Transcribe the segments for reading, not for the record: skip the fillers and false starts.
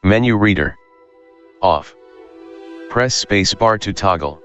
Menu reader. Off. Press spacebar to toggle.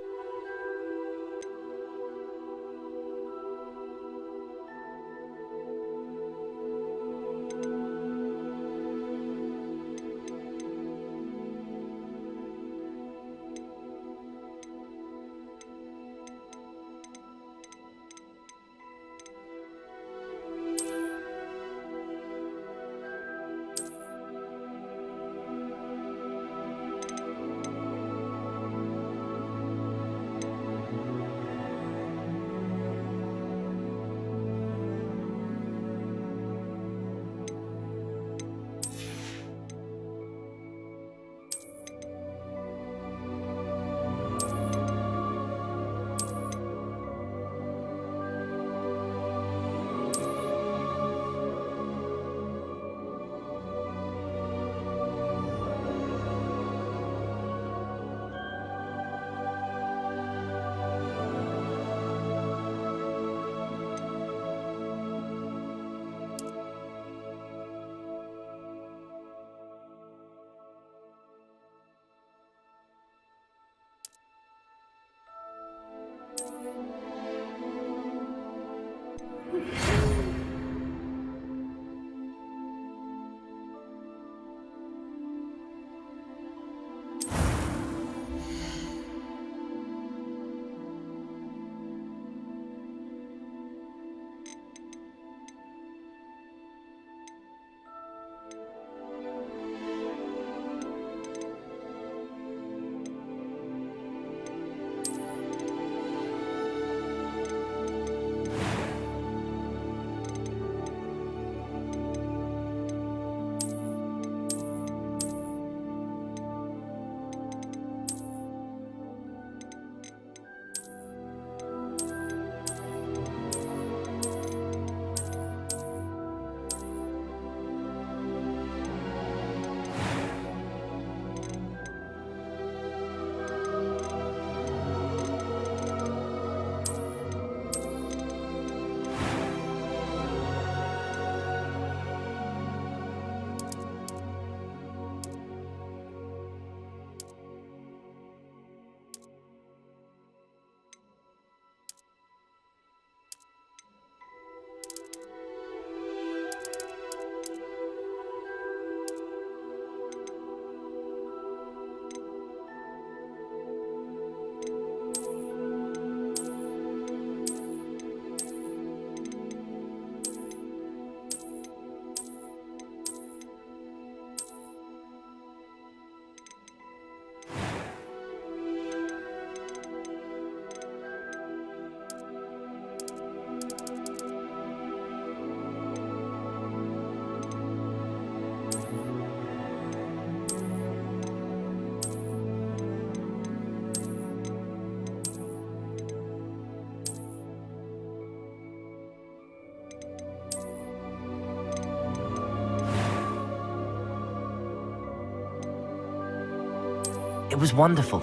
It was wonderful.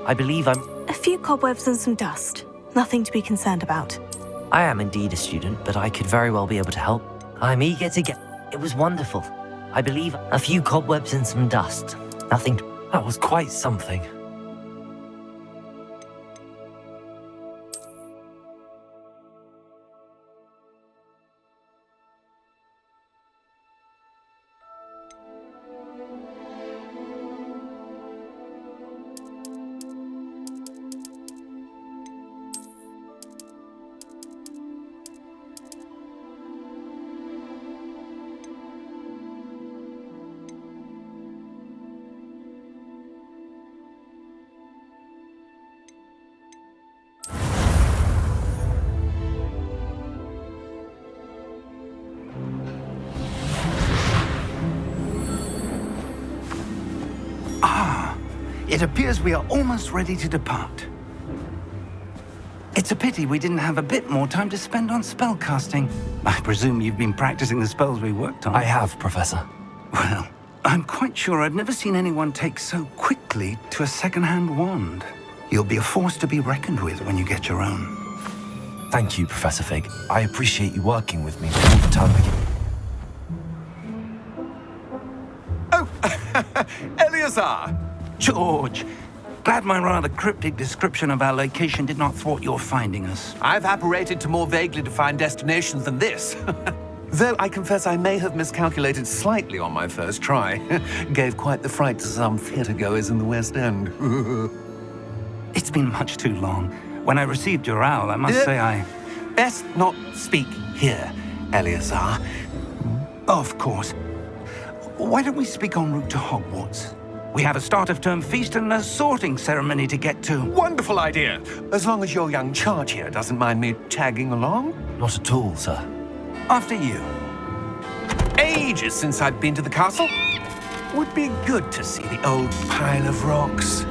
I believe I'm... A few cobwebs and some dust. Nothing to be concerned about. I am indeed a student, but I could very well be able to help. I'm eager to get... It was wonderful. I believe a few cobwebs and some dust. Nothing... That was quite something. It appears we are almost ready to depart. It's a pity we didn't have a bit more time to spend on spellcasting. I presume you've been practicing the spells we worked on. I have, Professor. Well, I'm quite sure I've never seen anyone take so quickly to a second-hand wand. You'll be a force to be reckoned with when you get your own. Thank you, Professor Fig. I appreciate you working with me all the time. Oh, Eleazar! George, glad my rather cryptic description of our location did not thwart your finding us. I've apparated to more vaguely defined destinations than this. Though I confess I may have miscalculated slightly on my first try. Gave quite the fright to some theatre-goers in the West End. It's been much too long. When I received your owl, I must say I... Best not speak here, Eleazar. Of course. Why don't we speak en route to Hogwarts? We have a start-of-term feast and a sorting ceremony to get to. Wonderful idea! As long as your young charge here doesn't mind me tagging along. Not at all, sir. After you. Ages since I've been to the castle. Would be good to see the old pile of rocks.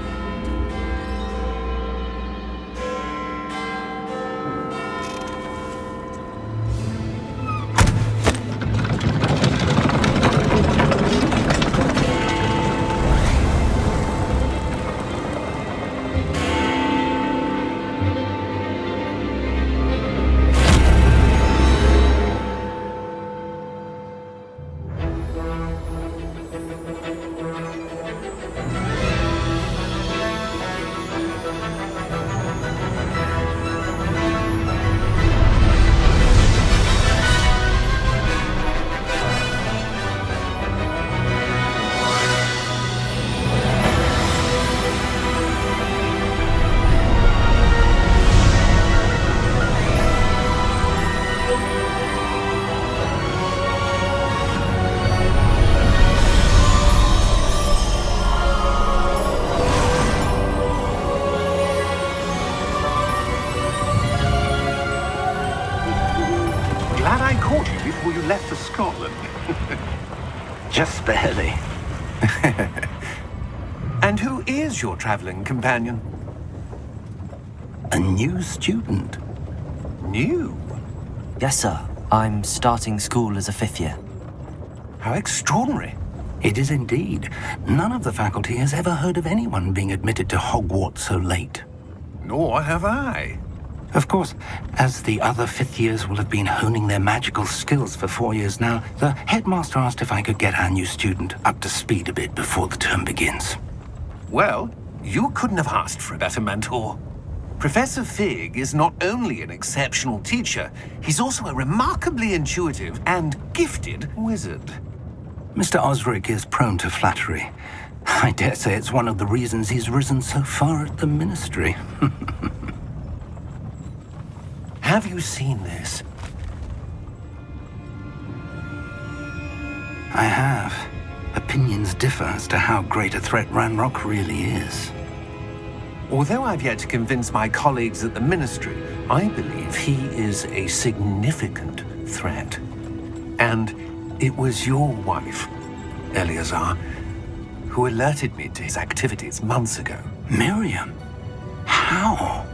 Glad I caught you before you left for Scotland. Just barely. And who is your traveling companion? A new student. New? Yes, sir. I'm starting school as a 5th year. How extraordinary. It is indeed. None of the faculty has ever heard of anyone being admitted to Hogwarts so late. Nor have I. Of course, as the other 5th years will have been honing their magical skills for 4 years now, the headmaster asked if I could get our new student up to speed a bit before the term begins. Well, you couldn't have asked for a better mentor. Professor Fig is not only an exceptional teacher, he's also a remarkably intuitive and gifted wizard. Mr. Osric is prone to flattery. I dare say it's one of the reasons he's risen so far at the ministry. Have you seen this? I have. Opinions differ as to how great a threat Ranrock really is. Although I've yet to convince my colleagues at the Ministry, I believe he is a significant threat. And it was your wife, Eleazar, who alerted me to his activities months ago. Miriam? How?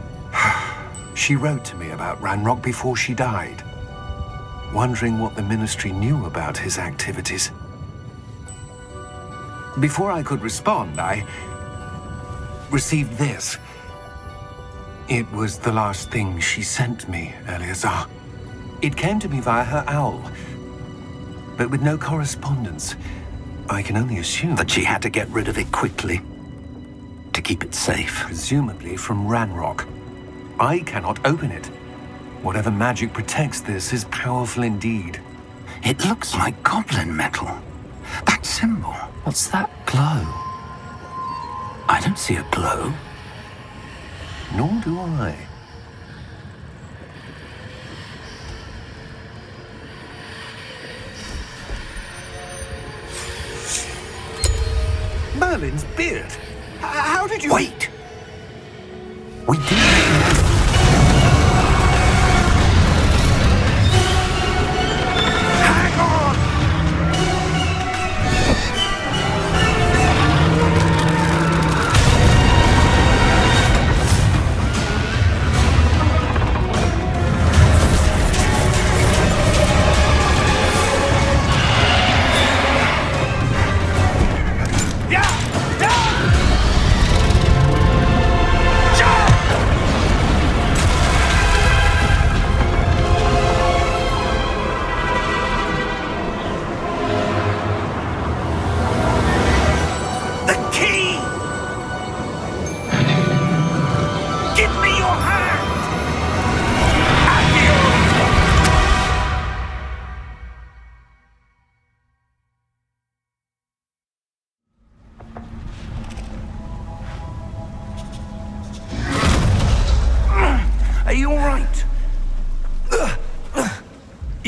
She wrote to me about Ranrock before she died, wondering what the Ministry knew about his activities. Before I could respond, I received this. It was the last thing she sent me, Eleazar. It came to me via her owl, but with no correspondence. I can only assume That she had to get rid of it quickly to keep it safe. presumably from Ranrock. I cannot open it. Whatever magic protects this is powerful indeed. It looks like goblin metal. That symbol. What's that glow? I don't see a glow. Nor do I. Merlin's beard. How did you... Wait! We did. Hang on! Yeah! Down! Jump!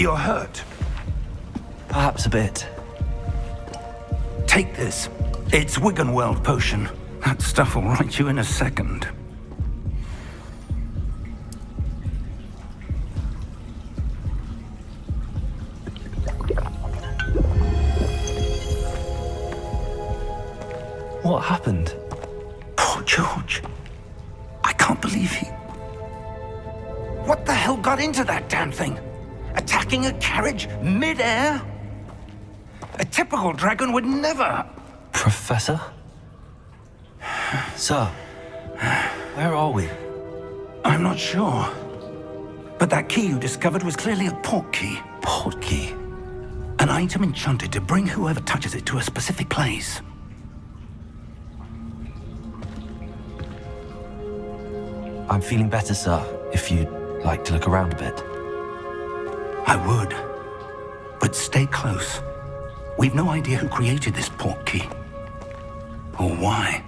You're hurt. Perhaps a bit. Take this. It's Wiggenweld potion. That stuff will right you in a second. What happened? Poor George. I can't believe he... What the hell got into that damn thing? Attacking a carriage mid-air? A typical dragon would never... Professor? Sir, where are we? I'm not sure. But that key you discovered was clearly a port key. Port key? An item enchanted to bring whoever touches it to a specific place. I'm feeling better, sir, if you'd like to look around a bit. I would. But stay close. We've no idea who created this port key. Or why.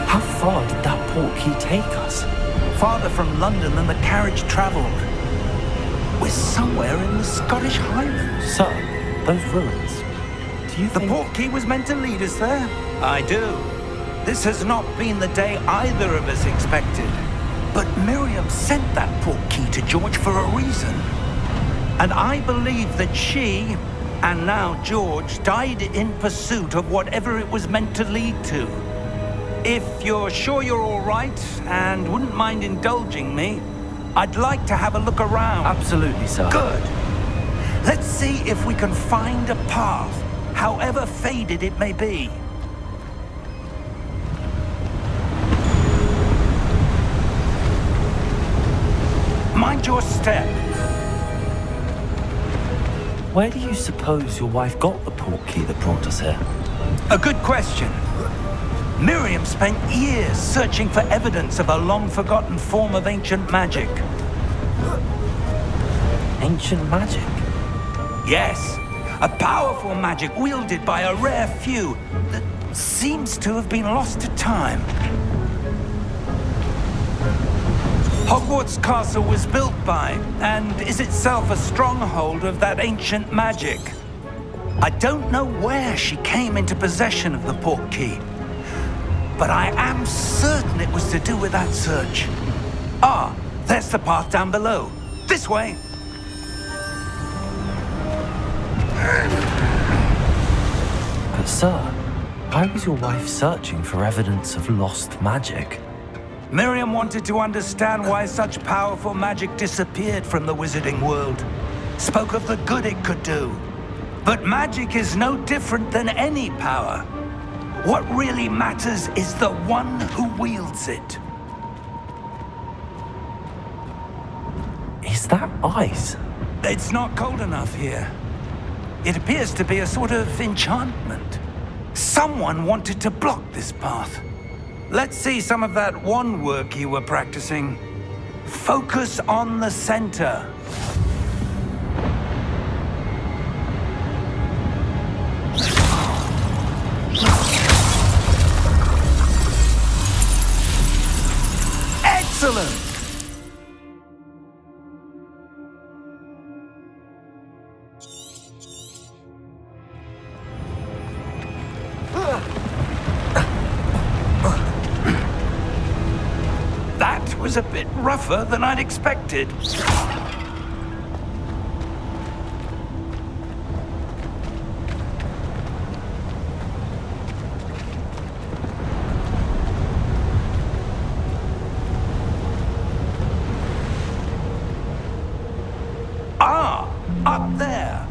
How far did that port key take us? Farther from London than the carriage traveled. We're somewhere in the Scottish Highlands. Sir, those ruins. Do you The think... port key was meant to lead us there? I do. This has not been the day either of us expected. But Miriam sent that port key to George for a reason. And I believe that she, and now George, died in pursuit of whatever it was meant to lead to. If you're sure you're all right and wouldn't mind indulging me, I'd like to have a look around. Absolutely, sir. Good. Let's see if we can find a path, however faded it may be. Mind your step. Where do you suppose your wife got the port key that brought us here? A good question. Miriam spent years searching for evidence of a long-forgotten form of ancient magic. Ancient magic? Yes, a powerful magic wielded by a rare few that seems to have been lost to time. Hogwarts Castle was built by, and is itself a stronghold of that ancient magic. I don't know where she came into possession of the port key, but I am certain it was to do with that search. Ah, there's the path down below. This way. But sir, why was your wife searching for evidence of lost magic? Miriam wanted to understand why such powerful magic disappeared from the wizarding world. Spoke of the good it could do. But magic is no different than any power. What really matters is the one who wields it. Is that ice? It's not cold enough here. It appears to be a sort of enchantment. Someone wanted to block this path. Let's see some of that wand work you were practicing. Focus on the center. Excellent! That was a bit rougher than I'd expected. Ah, up there.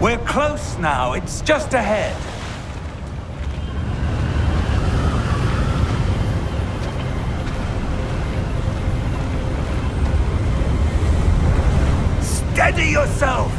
We're close now. It's just ahead. Steady yourself.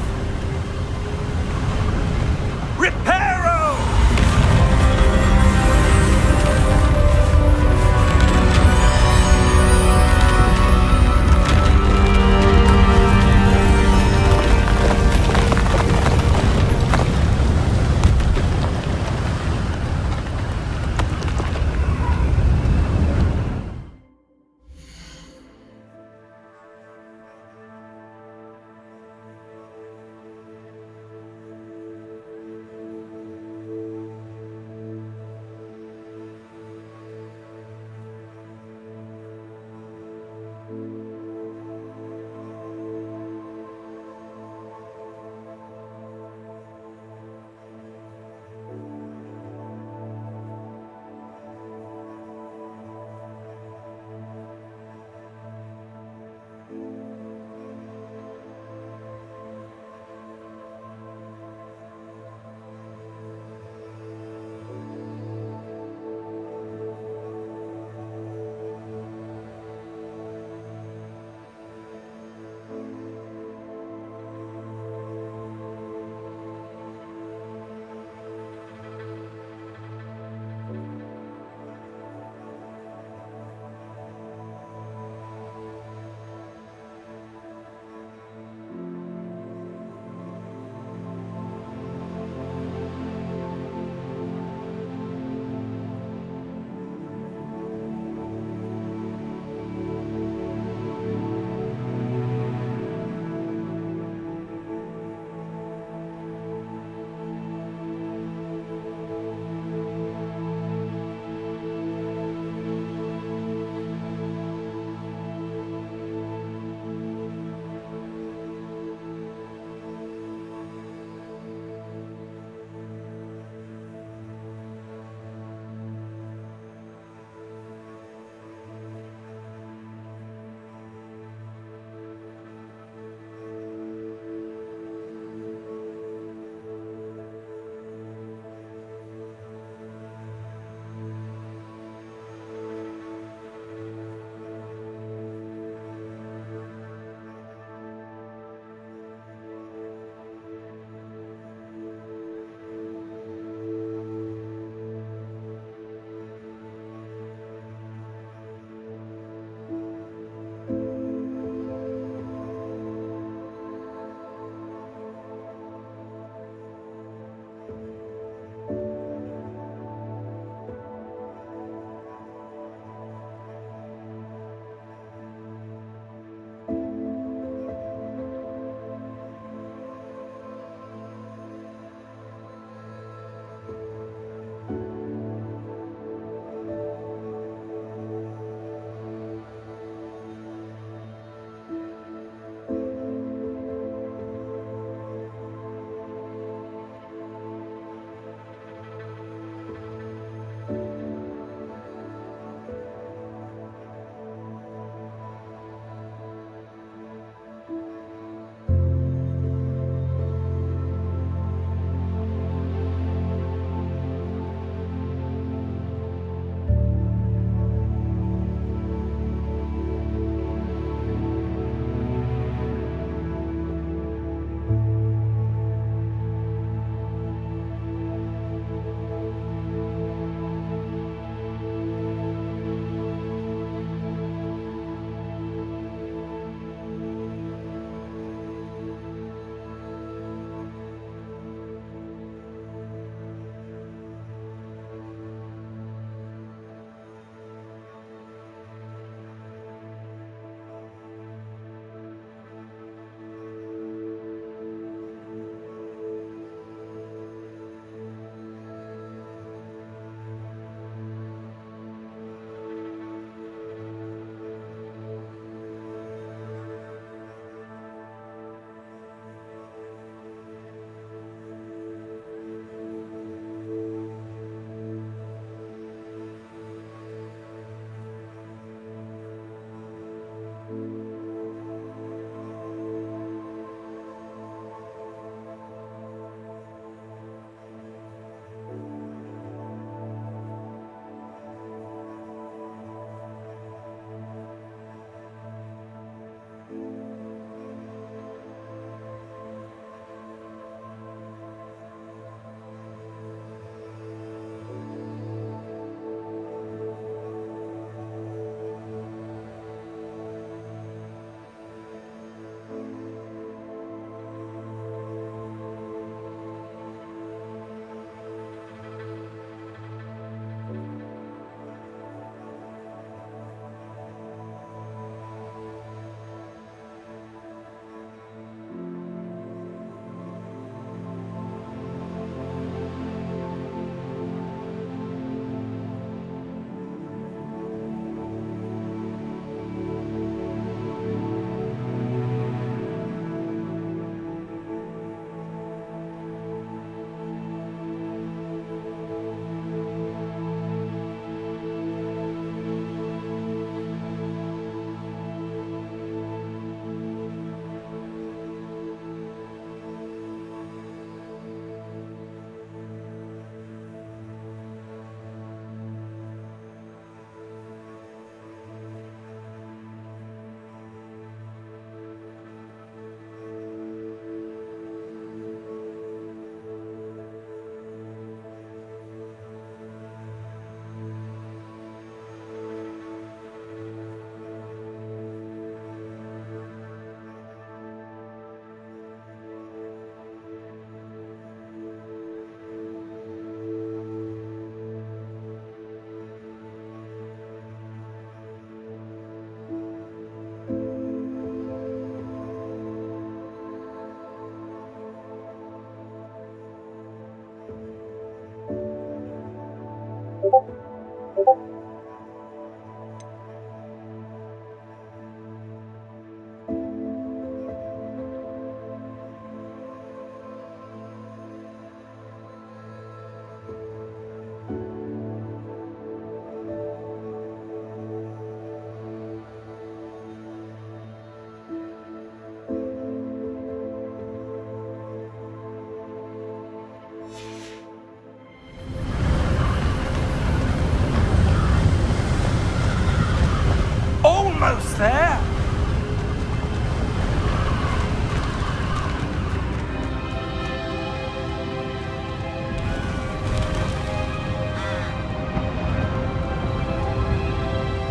almost there.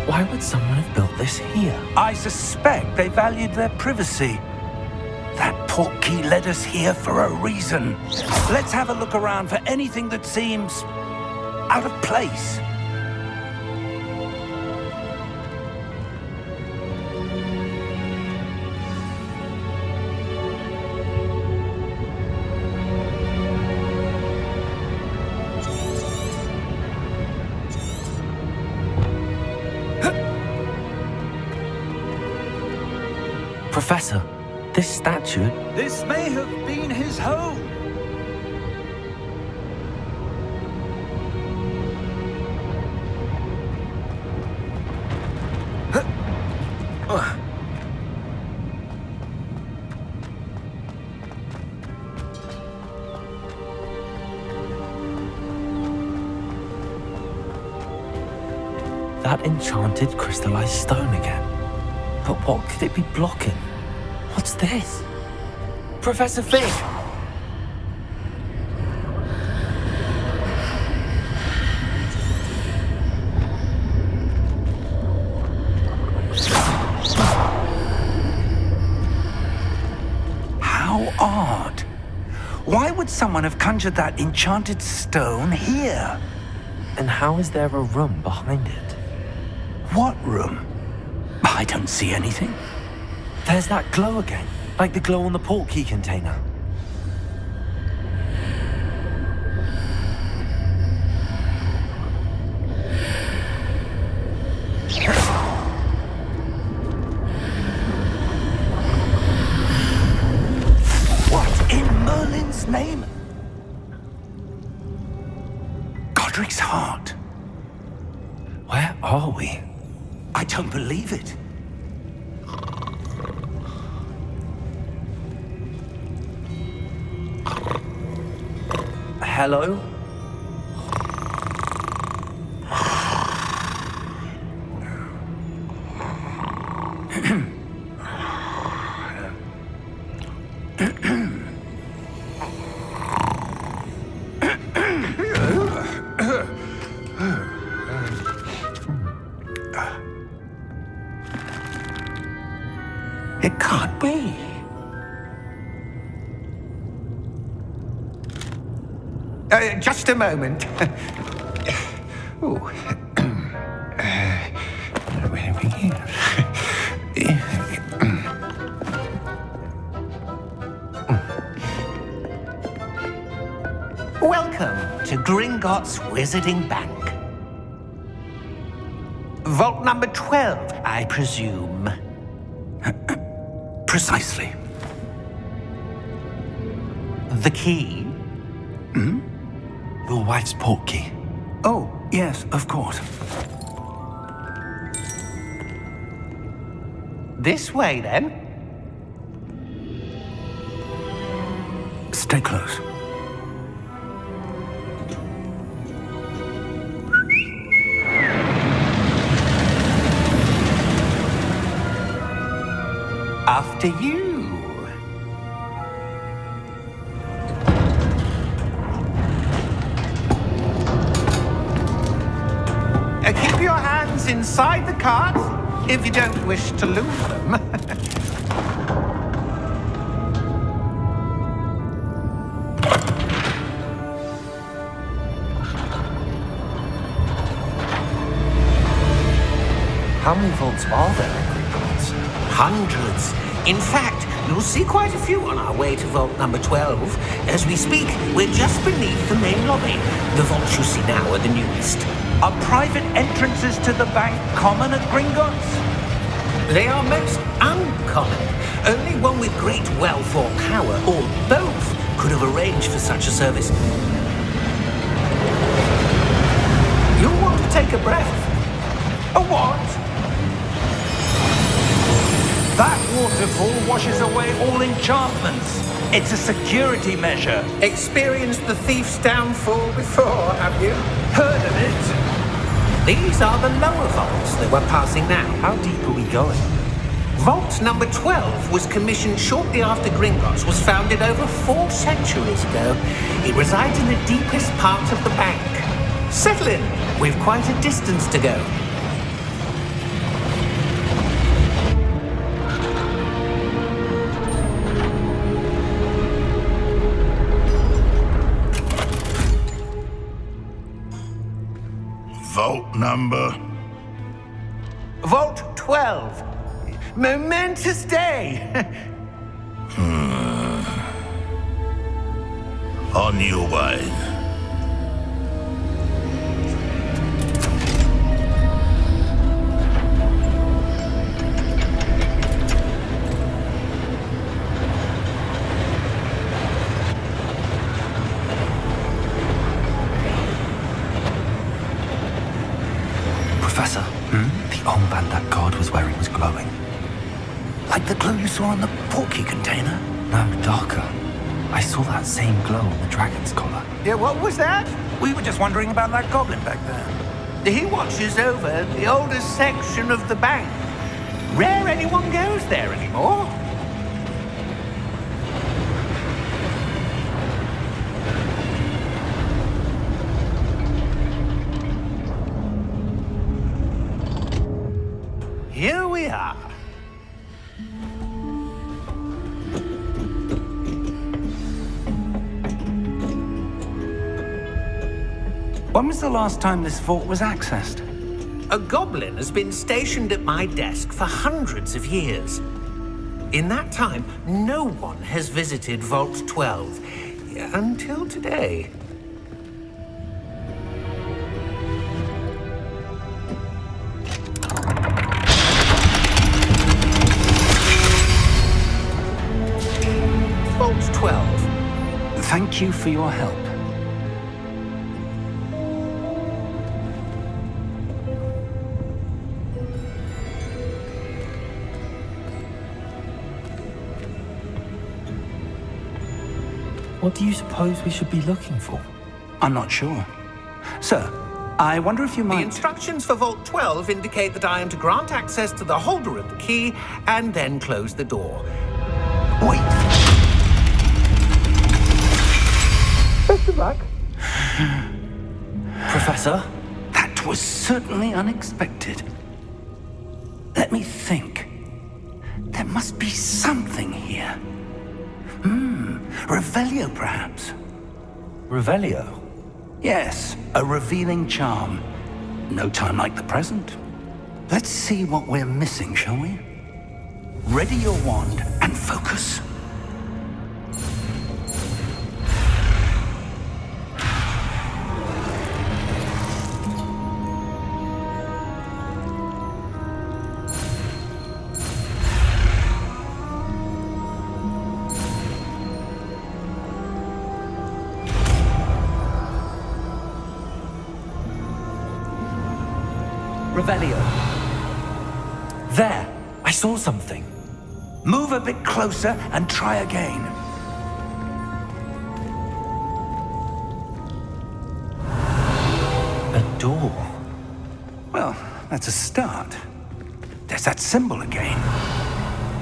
Why would someone have built this here? I suspect they valued their privacy. That portkey led us here for a reason. Let's have a look around for anything that seems out of place. Professor, this statue... This may have been his home. That enchanted crystallized stone again. But what could it be blocking? What's this? Professor Fig! How odd. Why would someone have conjured that enchanted stone here? And how is there a room behind it? What room? I don't see anything. There's that glow again, like the glow on the portkey container. What in Merlin's name? Godric's heart. Where are we? I don't believe it. Hello? It can't be. Just a moment. Ooh. Where are we here? Welcome to Gringotts Wizarding Bank. Vault number 12, I presume. Precisely. The key? Hmm? Your wife's portkey. Oh, yes, of course. This way, then. Stay close. After you. Keep your hands inside the cart if you don't wish to lose them. How many vaults are there in Gringotts? Hundreds. In fact, you'll see quite a few on our way to vault number 12. As we speak, we're just beneath the main lobby. The vaults you see now are the newest. Are private entrances to the bank common at Gringotts? They are most uncommon. Only one with great wealth or power, or both, could have arranged for such a service. You'll want to take a breath. A what? That waterfall washes away all enchantments. It's a security measure. Experienced the thief's downfall before, have you? Heard of it? These are the lower vaults that we're passing now. How deep are we going? Vault number 12 was commissioned shortly after Gringotts was founded over 4 centuries ago. It resides in the deepest part of the bank. Settle in. We've quite a distance to go. Vault number? Vault 12. Momentous day. On your way. Professor, the armband that guard was wearing was glowing. Like the glow you saw on the portkey container? No, darker. I saw that same glow on the dragon's collar. Yeah, what was that? We were just wondering about that goblin back there. He watches over the oldest section of the bank. Rare anyone goes there anymore. Here we are. When was the last time this vault was accessed? A goblin has been stationed at my desk for hundreds of years. In that time, no one has visited Vault 12 until today. Vault 12. Thank you for your help. What do you suppose we should be looking for? I'm not sure. Sir, I wonder if you The might... instructions for Vault 12 indicate that I am to grant access to the holder of the key and then close the door. Wait. Best of luck. Professor? That was certainly unexpected. Let me think. There must be something here. Revelio, perhaps? Revelio? Yes, a revealing charm. No time like the present. Let's see what we're missing, shall we? Ready your wand and focus. Revelio. There! I saw something. Move a bit closer and try again. A door. Well, that's a start. There's that symbol again.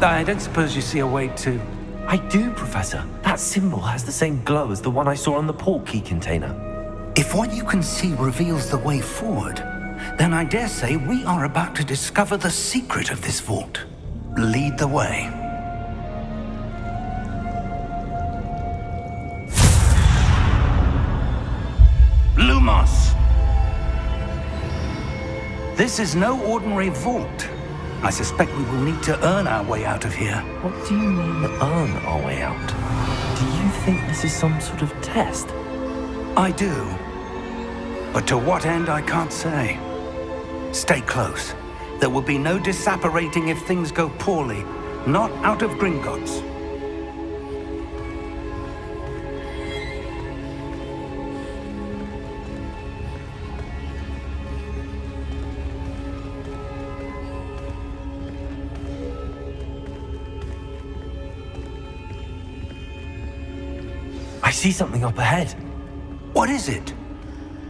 I don't suppose you see a way to... I do, Professor. That symbol has the same glow as the one I saw on the portkey container. If what you can see reveals the way forward, then I dare say we are about to discover the secret of this vault. Lead the way. Lumos! This is no ordinary vault. I suspect we will need to earn our way out of here. What do you mean, earn our way out? Do you think this is some sort of test? I do. But to what end, I can't say. Stay close. There will be no disapparating if things go poorly. Not out of Gringotts. I see something up ahead. What is it?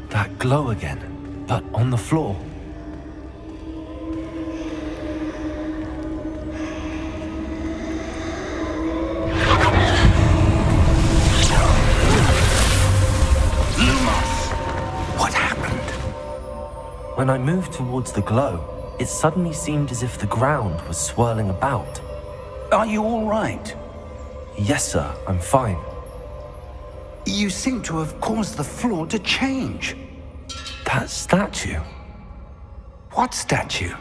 That glow again, but on the floor. When I moved towards the glow, it suddenly seemed as if the ground was swirling about. Are you all right? Yes, sir, I'm fine. You seem to have caused the floor to change. That statue. What statue?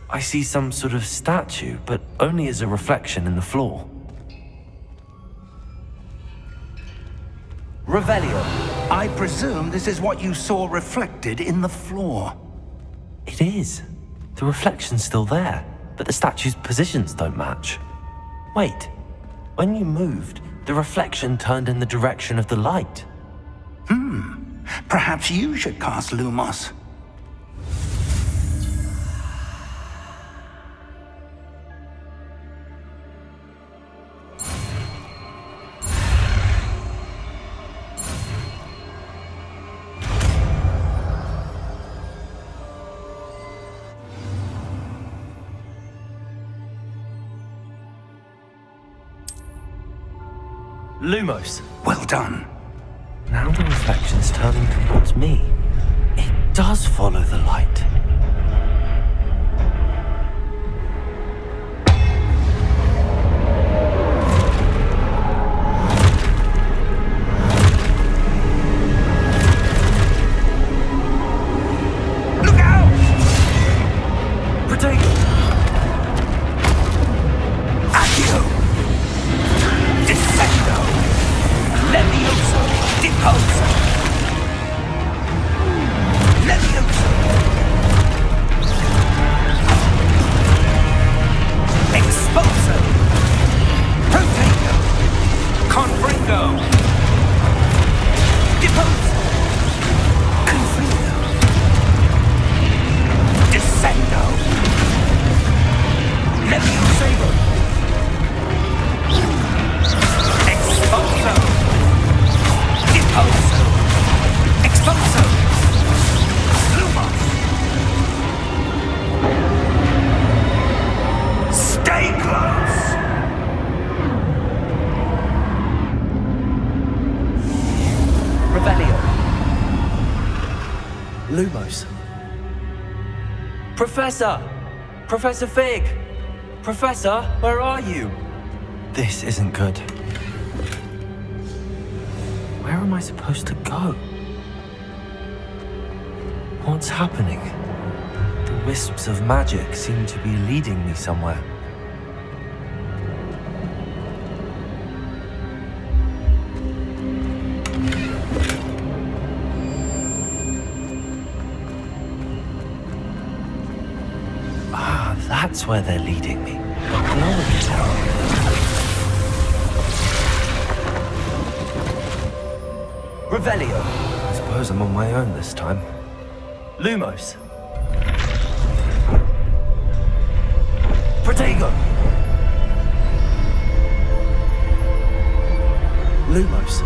I see some sort of statue, but only as a reflection in the floor. Revelio. I presume this is what you saw reflected in the floor. It is. The reflection's still there, but the statue's positions don't match. Wait, when you moved, the reflection turned in the direction of the light. Perhaps you should cast Lumos. Lumos. Well done. Now the reflection's turning towards me. It does follow the light. Look out! Protego! Accio! Descendo! Levioso! Deposo! Levioso! Exposo! Protego! Confringo! Deposo! Confringo! Descendo! Levioso! Exposo! Deposo! Exposo! Lumos! Stay close! Revelio. Lumos. Professor! Professor Fig! Professor, where are you? This isn't good. Where am I supposed to go? What's happening? The wisps of magic seem to be leading me somewhere. Ah, that's where they're leading me. No one can tell. Revelio. I suppose I'm on my own this time. Lumos. Protego. Lumos.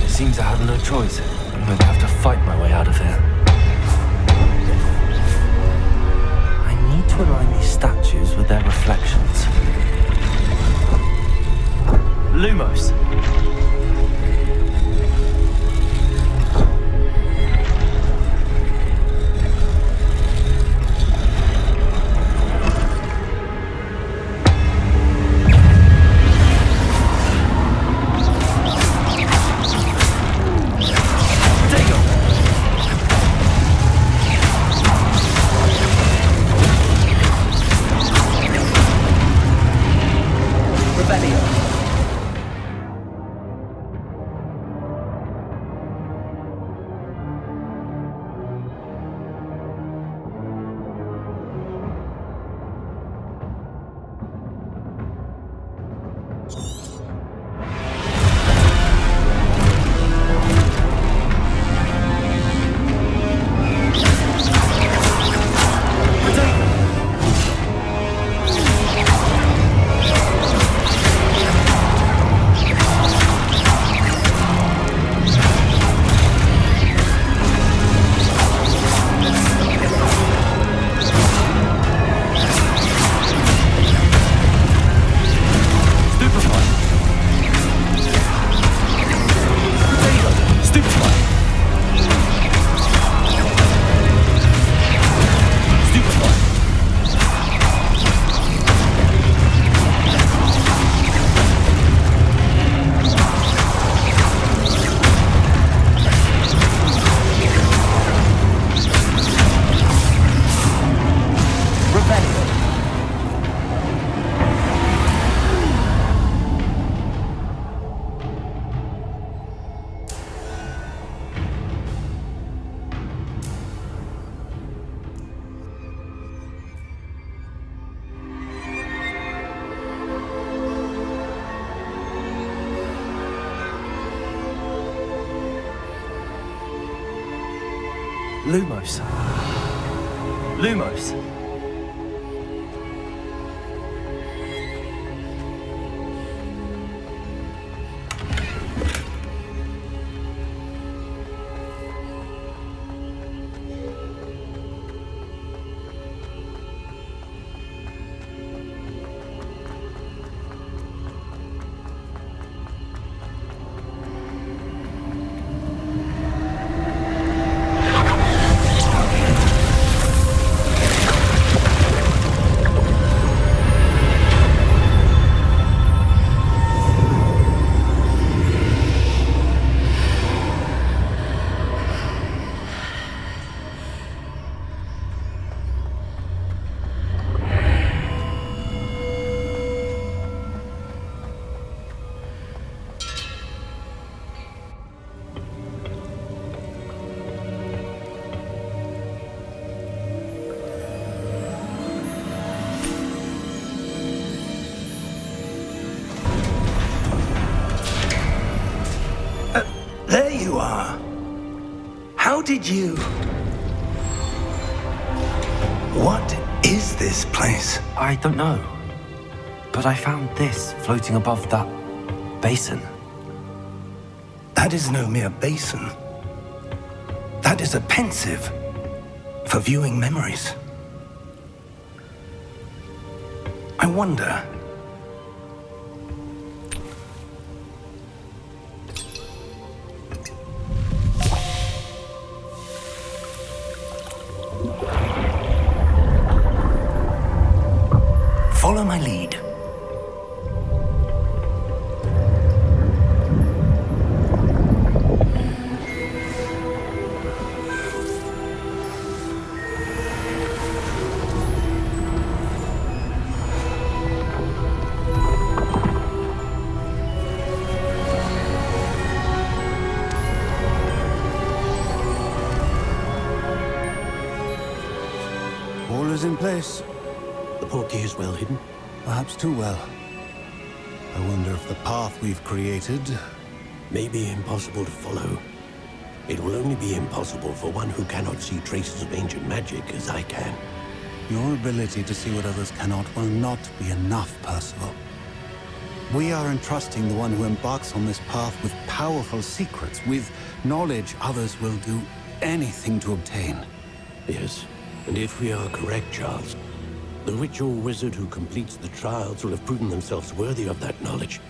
It seems I have no choice. I'm going to have to fight my way out of here. To align these statues with their reflections. Lumos. Lumos. Lumos. There you are. How did you... What is this place? I don't know. But I found this floating above that basin. That is no mere basin. That is a pensive for viewing memories. I wonder... Follow my lead. All is in place. The portkey is well hidden. Perhaps too well. I wonder if the path we've created... May be impossible to follow. It will only be impossible for one who cannot see traces of ancient magic as I can. Your ability to see what others cannot will not be enough, Percival. We are entrusting the one who embarks on this path with powerful secrets, with knowledge others will do anything to obtain. Yes, and if we are correct, Charles, the ritual wizard who completes the trials will have proven themselves worthy of that knowledge,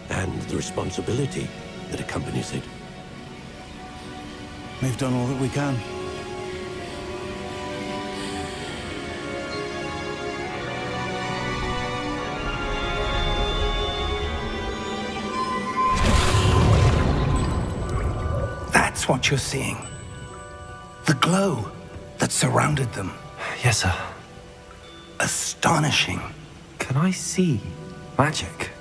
and the responsibility that accompanies it. We've done all that we can. That's what you're seeing. The glow that surrounded them. Yes, sir. Astonishing. Can I see magic?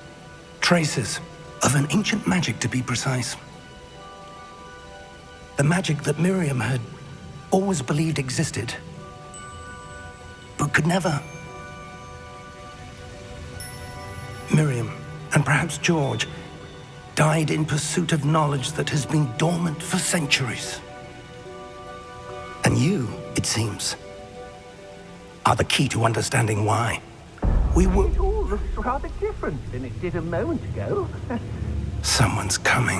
Traces of an ancient magic, to be precise. The magic that Miriam had always believed existed, but could never. Miriam, and perhaps George, died in pursuit of knowledge that has been dormant for centuries. And you, it seems, are the key to understanding why. We were... It all looks rather different than it did a moment ago. Someone's coming.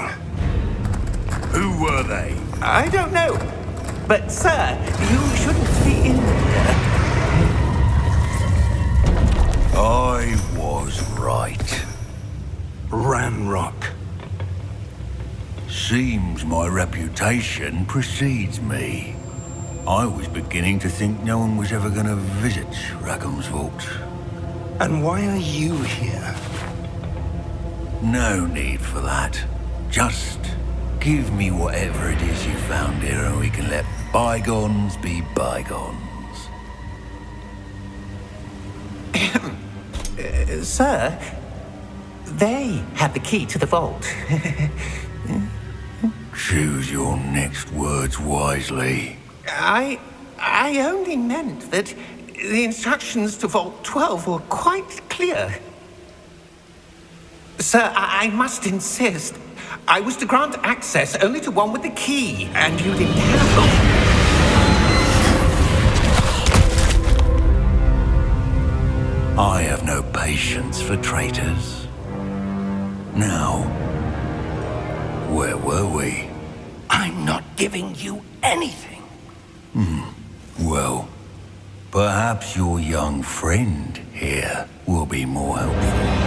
Who were they? I don't know. But, sir, you shouldn't be in here. I was right. Ramrock. Seems my reputation precedes me. I was beginning to think no one was ever going to visit Rackham's vault. And why are you here? No need for that. Just give me whatever it is you found here and we can let bygones be bygones. Sir, they have the key to the vault. Choose your next words wisely. I only meant that the instructions to Vault 12 were quite clear. Sir, I must insist. I was to grant access only to one with the key, and you didn't have them. I have no patience for traitors. Now, where were we? I'm not giving you anything. Well, perhaps your young friend here will be more helpful.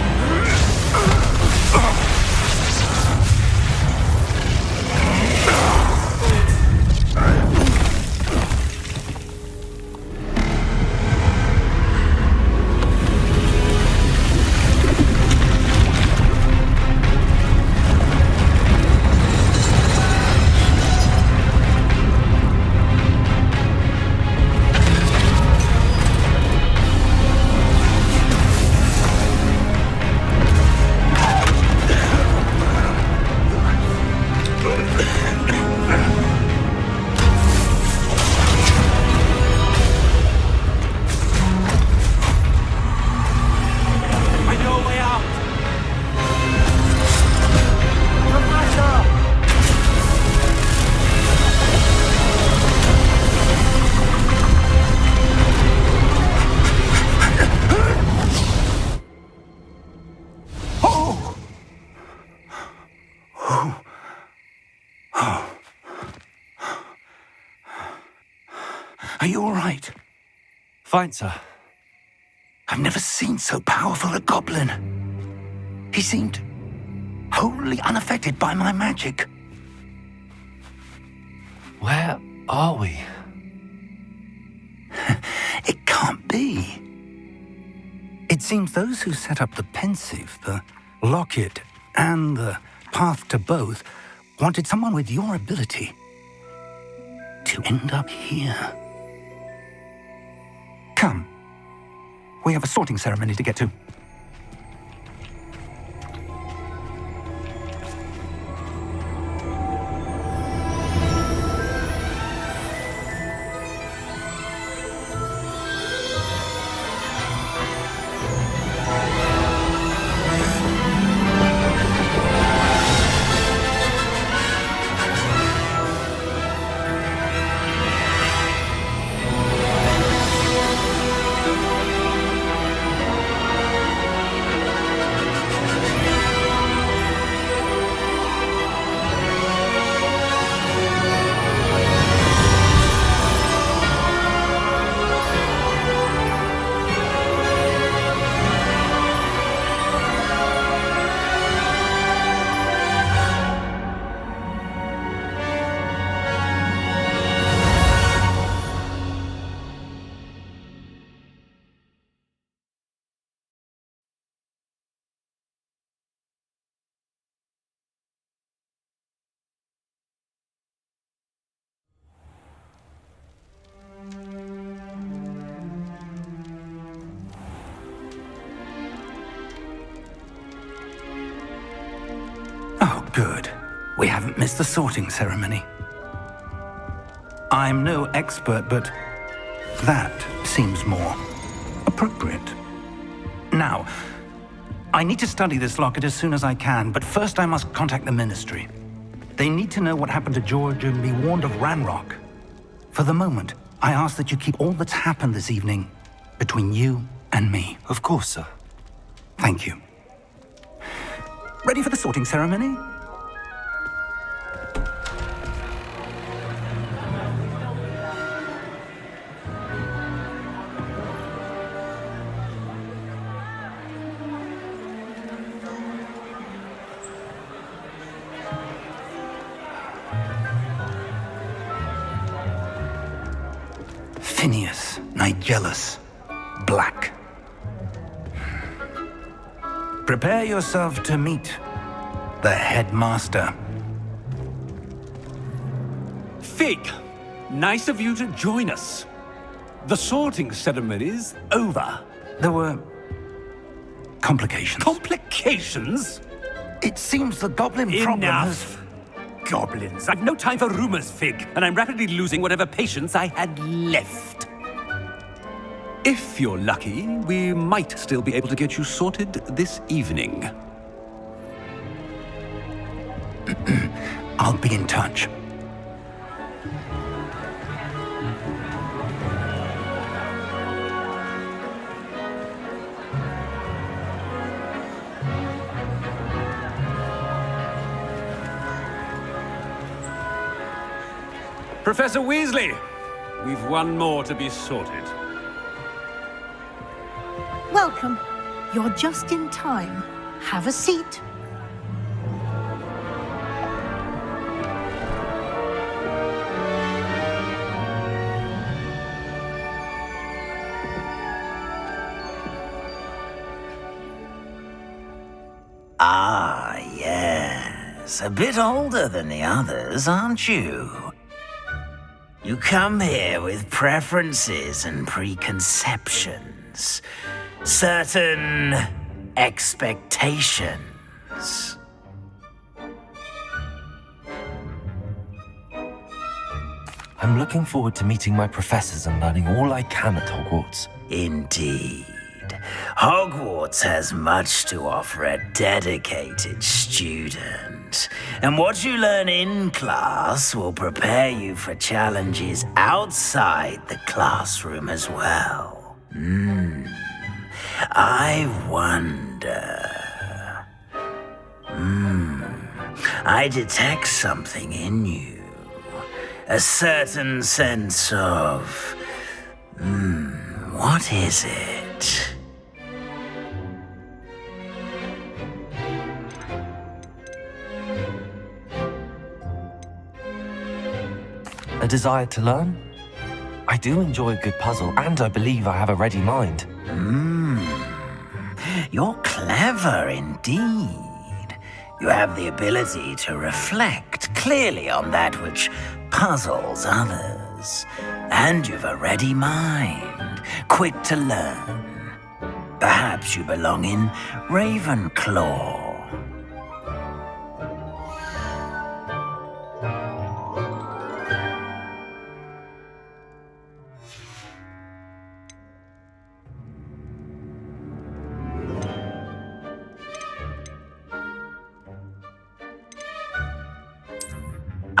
Are you all right? Fine, sir. I've never seen so powerful a goblin. He seemed wholly unaffected by my magic. Where are we? It can't be. It seems those who set up the pensive, the locket, and the path to both wanted someone with your ability to end up here. Come. We have a sorting ceremony to get to. Oh, good. We haven't missed the sorting ceremony. I'm no expert, but that seems more appropriate. Now, I need to study this locket as soon as I can, but first I must contact the Ministry. They need to know what happened to George and be warned of Ranrock. For the moment, I ask that you keep all that's happened this evening between you and me. Of course, sir. Thank you. Ready for the sorting ceremony? Phineas, Nigellus, Black. Prepare yourself to meet the headmaster. Fig, nice of you to join us. The sorting ceremony's over. There were complications. Complications? It seems the goblin problem has... Enough! Goblins. I've no time for rumors, Fig, and I'm rapidly losing whatever patience I had left. If you're lucky, we might still be able to get you sorted this evening. I'll be in touch. Professor Weasley, we've one more to be sorted. Welcome. You're just in time. Have a seat. Ah, yes. A bit older than the others, aren't you? You come here with preferences and preconceptions. Certain expectations. I'm looking forward to meeting my professors and learning all I can at Hogwarts. Indeed. Hogwarts has much to offer a dedicated student. And what you learn in class will prepare you for challenges outside the classroom as well. I wonder... I detect something in you. A certain sense of... what is it? A desire to learn? I do enjoy a good puzzle, and I believe I have a ready mind. You're clever indeed. You have the ability to reflect clearly on that which puzzles others. And you've a ready mind, quick to learn. Perhaps you belong in Ravenclaw.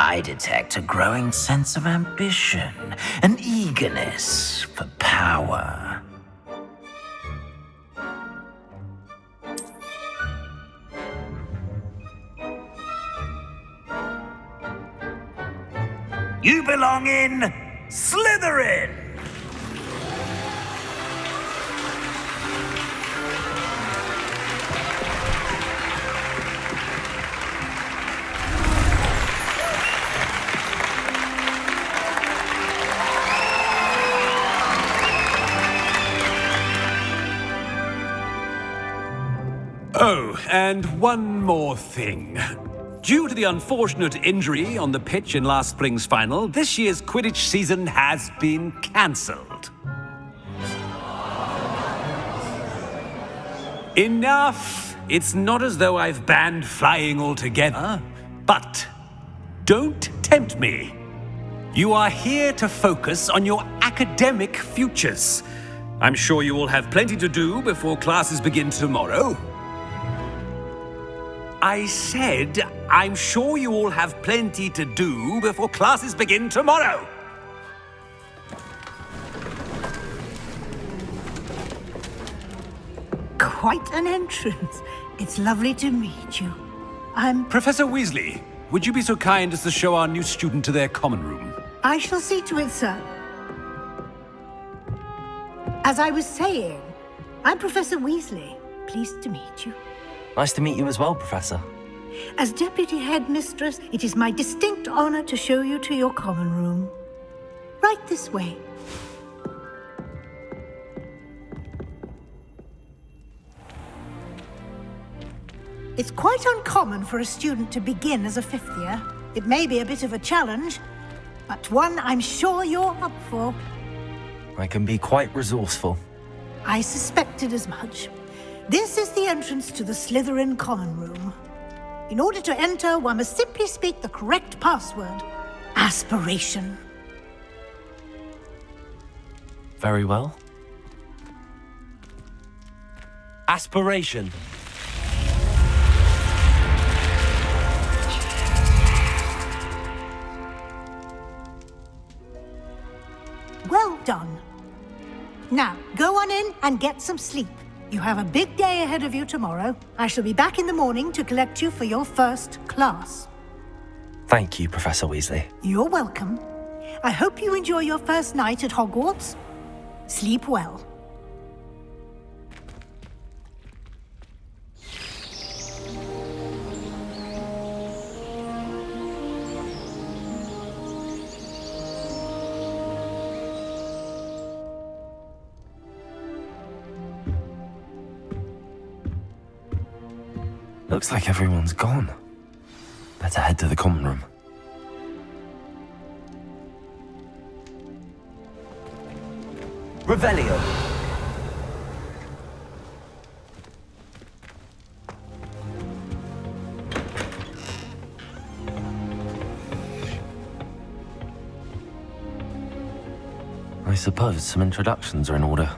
I detect a growing sense of ambition, an eagerness for power. You belong in Slytherin! Oh, and one more thing. Due to the unfortunate injury on the pitch in last spring's final, this year's Quidditch season has been cancelled. Enough! It's not as though I've banned flying altogether, but don't tempt me. You are here to focus on your academic futures. I'm sure you will have plenty to do before classes begin tomorrow. I said, I'm sure you all have plenty to do before classes begin tomorrow. Quite an entrance. It's lovely to meet you. I'm... Professor Weasley, would you be so kind as to show our new student to their common room? I shall see to it, sir. As I was saying, I'm Professor Weasley. Pleased to meet you. Nice to meet you as well, Professor. As Deputy Headmistress, it is my distinct honor to show you to your common room. Right this way. It's quite uncommon for a student to begin as a fifth year. It may be a bit of a challenge, but one I'm sure you're up for. I can be quite resourceful. I suspected as much. This is the entrance to the Slytherin common room. In order to enter, one must simply speak the correct password. Aspiration. Very well. Aspiration. Well done. Now, go on in and get some sleep. You have a big day ahead of you tomorrow. I shall be back in the morning to collect you for your first class. Thank you, Professor Weasley. You're welcome. I hope you enjoy your first night at Hogwarts. Sleep well. Looks like everyone's gone. Better head to the common room. Revelio. I suppose some introductions are in order.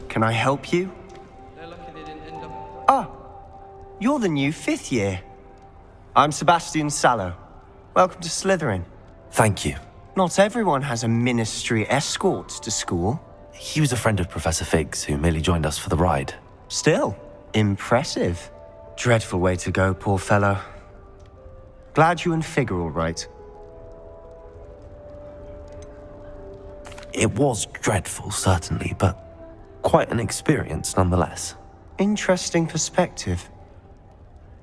Can I help you? Ah, you're the new 5th year. I'm Sebastian Sallow. Welcome to Slytherin. Thank you. Not everyone has a ministry escort to school. He was a friend of Professor Fig's who merely joined us for the ride. Still, impressive. Dreadful way to go, poor fellow. Glad you and Fig are all right. It was dreadful, certainly, but quite an experience nonetheless. Interesting perspective.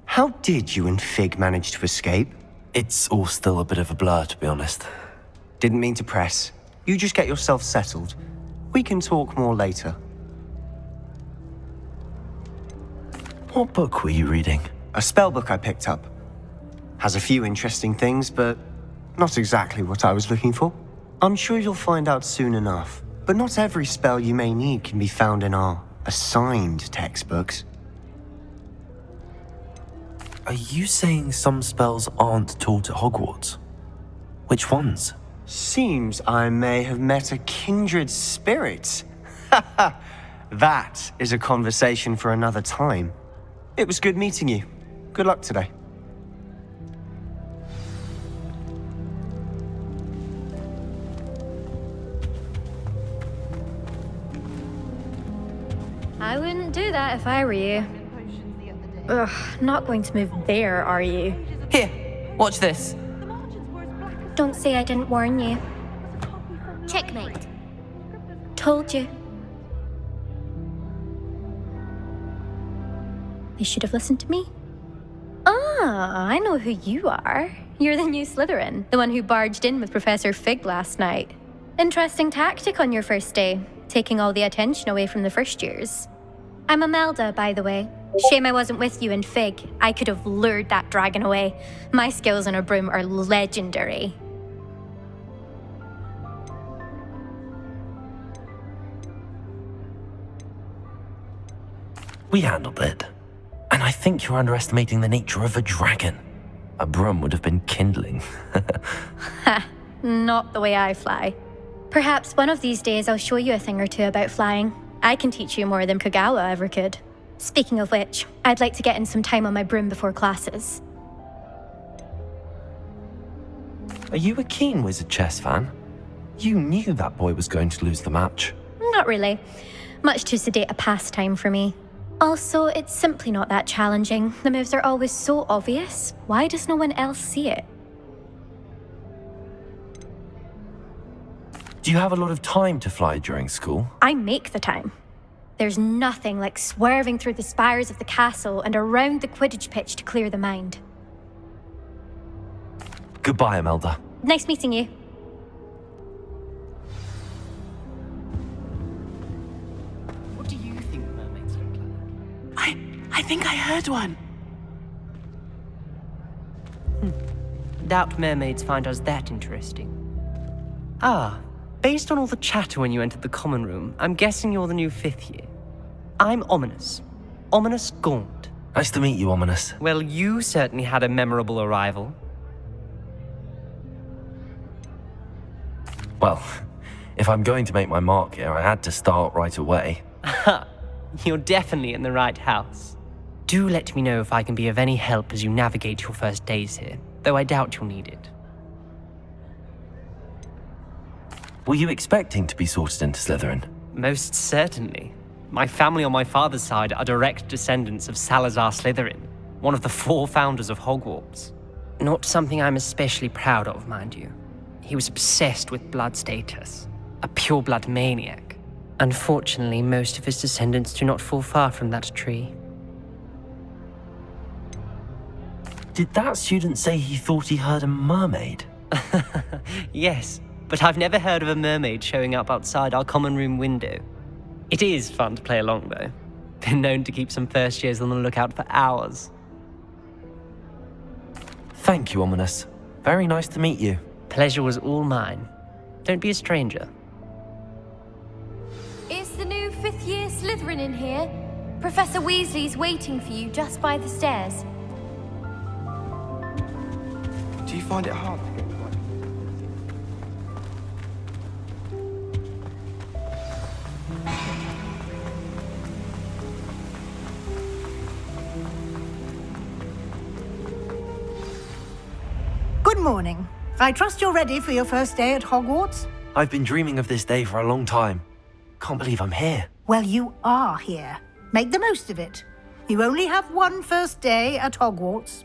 How did you and Fig manage to escape? It's all still a bit of a blur, to be honest. Didn't mean to press. You just get yourself settled. We can talk more later. What book were you reading? A spell book I picked up. Has a few interesting things, but not exactly what I was looking for. I'm sure you'll find out soon enough. But not every spell you may need can be found in our assigned textbooks. Are you saying some spells aren't taught at Hogwarts? Which ones? Seems I may have met a kindred spirit. That is a conversation for another time. It was good meeting you. Good luck today. I wouldn't do that if I were you. Ugh, not going to move there, are you? Here, watch this. Don't say I didn't warn you. Checkmate. Told you. They should have listened to me. Ah, I know who you are. You're the new Slytherin, the one who barged in with Professor Fig last night. Interesting tactic on your first day, taking all the attention away from the first years. I'm Imelda, by the way. Shame I wasn't with you and Fig. I could have lured that dragon away. My skills on a broom are legendary. We handled it. And I think you're underestimating the nature of a dragon. A broom would have been kindling. Ha, not the way I fly. Perhaps one of these days I'll show you a thing or two about flying. I can teach you more than Kagawa ever could. Speaking of which, I'd like to get in some time on my broom before classes. Are you a keen Wizard chess fan? You knew that boy was going to lose the match. Not really. Much too sedate a pastime for me. Also, it's simply not that challenging. The moves are always so obvious. Why does no one else see it? Do you have a lot of time to fly during school? I make the time. There's nothing like swerving through the spires of the castle and around the Quidditch pitch to clear the mind. Goodbye, Imelda. Nice meeting you. What do you think mermaids look like? I think I heard one. Doubt mermaids find us that interesting. Ah, based on all the chatter when you entered the common room, I'm guessing you're the new 5th year. I'm Ominous. Ominous Gaunt. Nice to meet you, Ominous. Well, you certainly had a memorable arrival. Well, if I'm going to make my mark here, I had to start right away. Ha! You're definitely in the right house. Do let me know if I can be of any help as you navigate your first days here, though I doubt you'll need it. Were you expecting to be sorted into Slytherin? Most certainly. My family on my father's side are direct descendants of Salazar Slytherin, one of the 4 founders of Hogwarts. Not something I'm especially proud of, mind you. He was obsessed with blood status, a pure-blood maniac. Unfortunately, most of his descendants do not fall far from that tree. Did that student say he thought he heard a mermaid? Yes, but I've never heard of a mermaid showing up outside our common room window. It is fun to play along, though. Been known to keep some first years on the lookout for hours. Thank you, Ominous. Very nice to meet you. Pleasure was all mine. Don't be a stranger. Is the new 5th year Slytherin in here? Professor Weasley's waiting for you just by the stairs. Do you find it hard to get right? Good morning. I trust you're ready for your first day at Hogwarts? I've been dreaming of this day for a long time. Can't believe I'm here. Well, you are here. Make the most of it. You only have one first day at Hogwarts.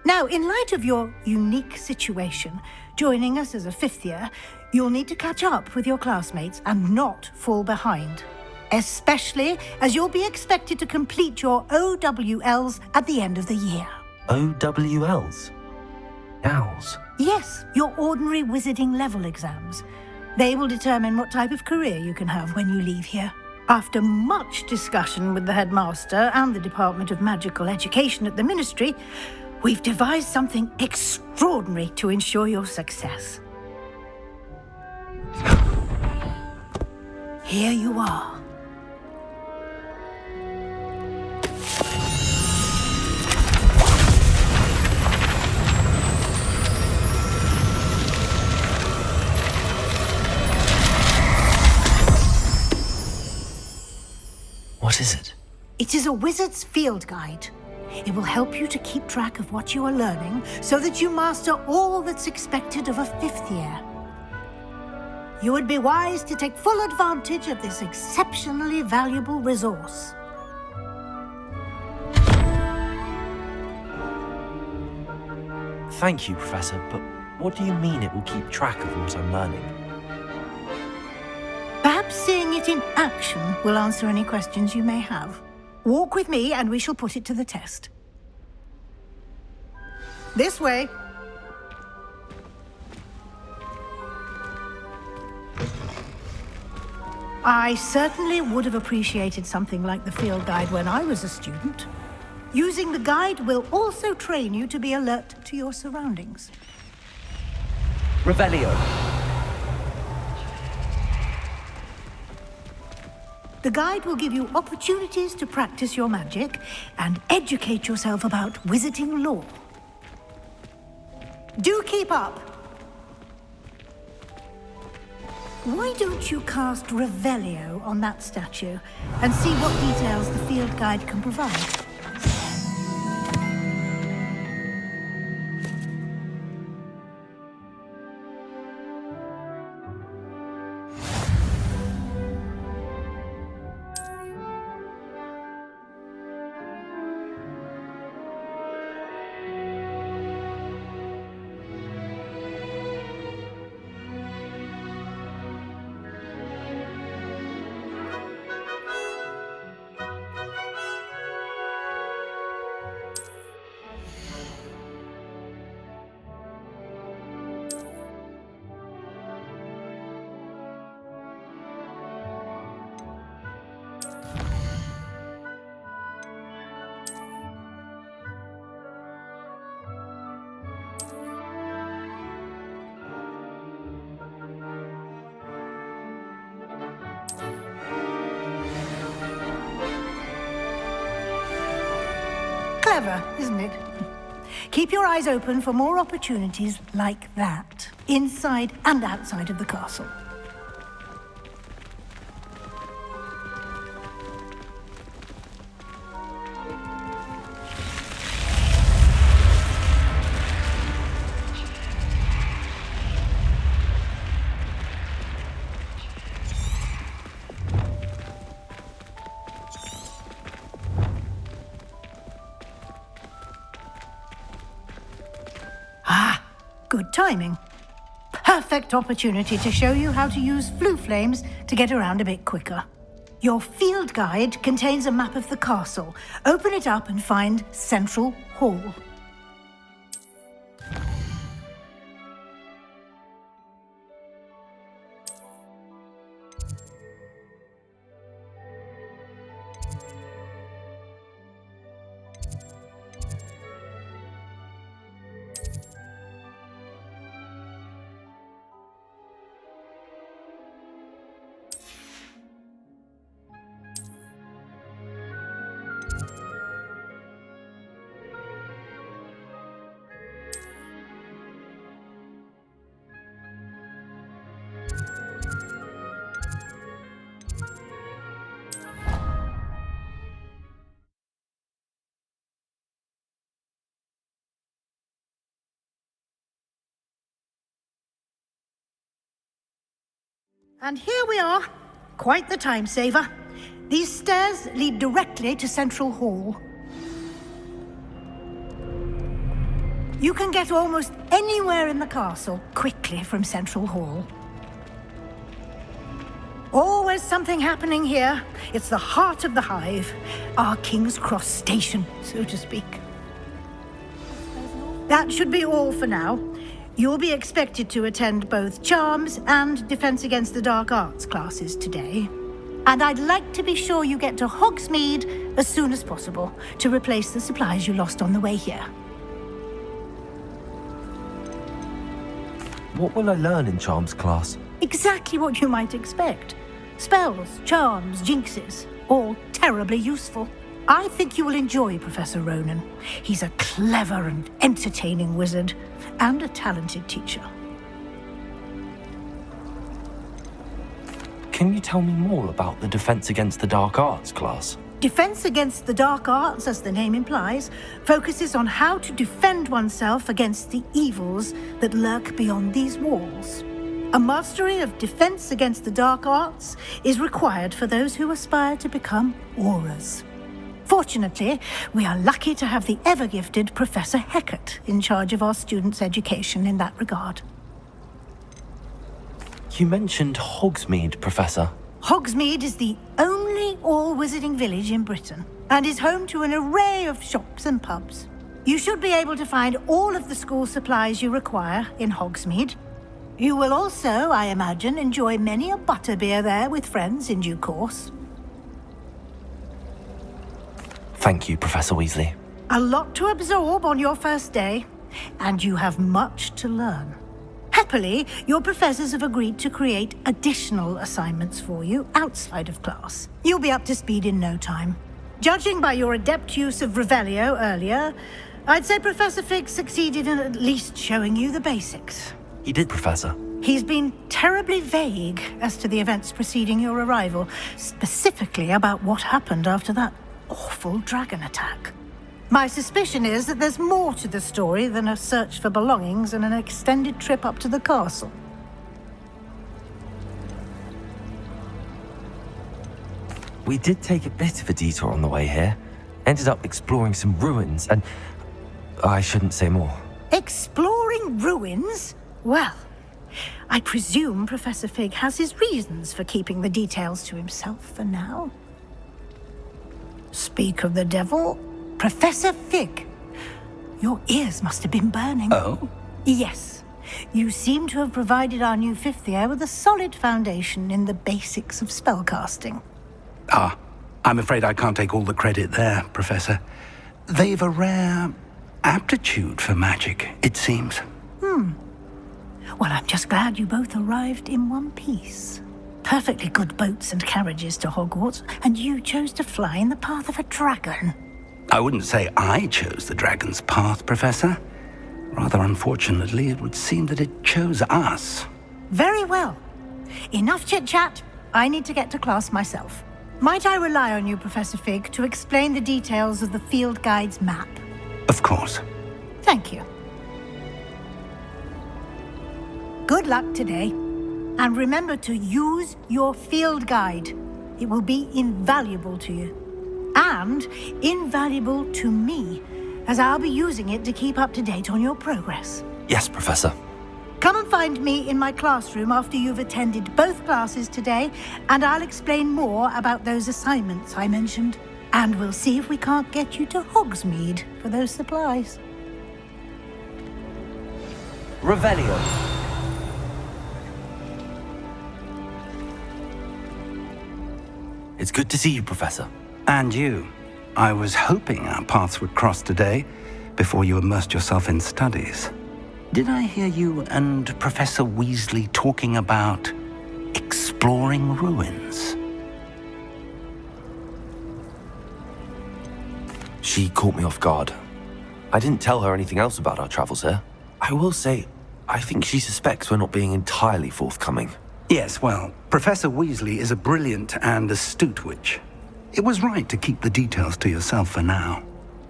Now, in light of your unique situation, joining us as a 5th year, you'll need to catch up with your classmates and not fall behind. Especially as you'll be expected to complete your OWLs at the end of the year. OWLs? Owls? Yes, your ordinary wizarding level exams. They will determine what type of career you can have when you leave here. After much discussion with the headmaster and the Department of Magical Education at the Ministry, we've devised something extraordinary to ensure your success. Here you are. What is it? It is a wizard's field guide. It will help you to keep track of what you are learning so that you master all that's expected of a 5th year. You would be wise to take full advantage of this exceptionally valuable resource. Thank you, Professor, but what do you mean it will keep track of what I'm learning? Perhaps seeing it in action will answer any questions you may have. Walk with me and we shall put it to the test. This way. I certainly would have appreciated something like the field guide when I was a student. Using the guide will also train you to be alert to your surroundings. Revelio. The guide will give you opportunities to practice your magic and educate yourself about wizarding lore. Do keep up. Why don't you cast Revelio on that statue and see what details the field guide can provide? Clever, isn't it? Keep your eyes open for more opportunities like that, inside and outside of the castle. Good timing. Perfect opportunity to show you how to use flue flames to get around a bit quicker. Your field guide contains a map of the castle. Open it up and find Central Hall. And here we are. Quite the time saver. These stairs lead directly to Central Hall. You can get almost anywhere in the castle quickly from Central Hall. Always something happening here. It's the heart of the hive. Our King's Cross station, so to speak. That should be all for now. You'll be expected to attend both Charms and Defense Against the Dark Arts classes today. And I'd like to be sure you get to Hogsmeade as soon as possible to replace the supplies you lost on the way here. What will I learn in Charms class? Exactly what you might expect. Spells, charms, jinxes, all terribly useful. I think you will enjoy Professor Ronan. He's a clever and entertaining wizard, and a talented teacher. Can you tell me more about the Defense Against the Dark Arts class? Defense Against the Dark Arts, as the name implies, focuses on how to defend oneself against the evils that lurk beyond these walls. A mastery of Defense Against the Dark Arts is required for those who aspire to become auras. Fortunately, we are lucky to have the ever-gifted Professor Heckert in charge of our students' education in that regard. You mentioned Hogsmeade, Professor. Hogsmeade is the only all-wizarding village in Britain and is home to an array of shops and pubs. You should be able to find all of the school supplies you require in Hogsmeade. You will also, I imagine, enjoy many a butterbeer there with friends in due course. Thank you, Professor Weasley. A lot to absorb on your first day, and you have much to learn. Happily, your professors have agreed to create additional assignments for you outside of class. You'll be up to speed in no time. Judging by your adept use of Revelio earlier, I'd say Professor Fig succeeded in at least showing you the basics. He did, Professor. He's been terribly vague as to the events preceding your arrival, specifically about what happened after that awful dragon attack. My suspicion is that there's more to the story than a search for belongings and an extended trip up to the castle. We did take a bit of a detour on the way here. Ended up exploring some ruins and... I shouldn't say more. Exploring ruins? Well, I presume Professor Fig has his reasons for keeping the details to himself for now. Speak of the devil, Professor Fig, your ears must have been burning. Oh? Yes. You seem to have provided our new fifth year with a solid foundation in the basics of spellcasting. Ah, I'm afraid I can't take all the credit there, Professor. They've a rare aptitude for magic, it seems. Well, I'm just glad you both arrived in one piece. Perfectly good boats and carriages to Hogwarts, and you chose to fly in the path of a dragon. I wouldn't say I chose the dragon's path, Professor. Rather unfortunately, it would seem that it chose us. Very well. Enough chit-chat. I need to get to class myself. Might I rely on you, Professor Fig, to explain the details of the field guide's map? Of course. Thank you. Good luck today. And remember to use your field guide. It will be invaluable to you. And invaluable to me, as I'll be using it to keep up to date on your progress. Yes, Professor. Come and find me in my classroom after you've attended both classes today, and I'll explain more about those assignments I mentioned. And we'll see if we can't get you to Hogsmeade for those supplies. Revelio. It's good to see you, Professor. And you. I was hoping our paths would cross today, before you immersed yourself in studies. Did I hear you and Professor Weasley talking about exploring ruins? She caught me off guard. I didn't tell her anything else about our travels here. I will say, I think she suspects we're not being entirely forthcoming. Yes, well, Professor Weasley is a brilliant and astute witch. It was right to keep the details to yourself for now.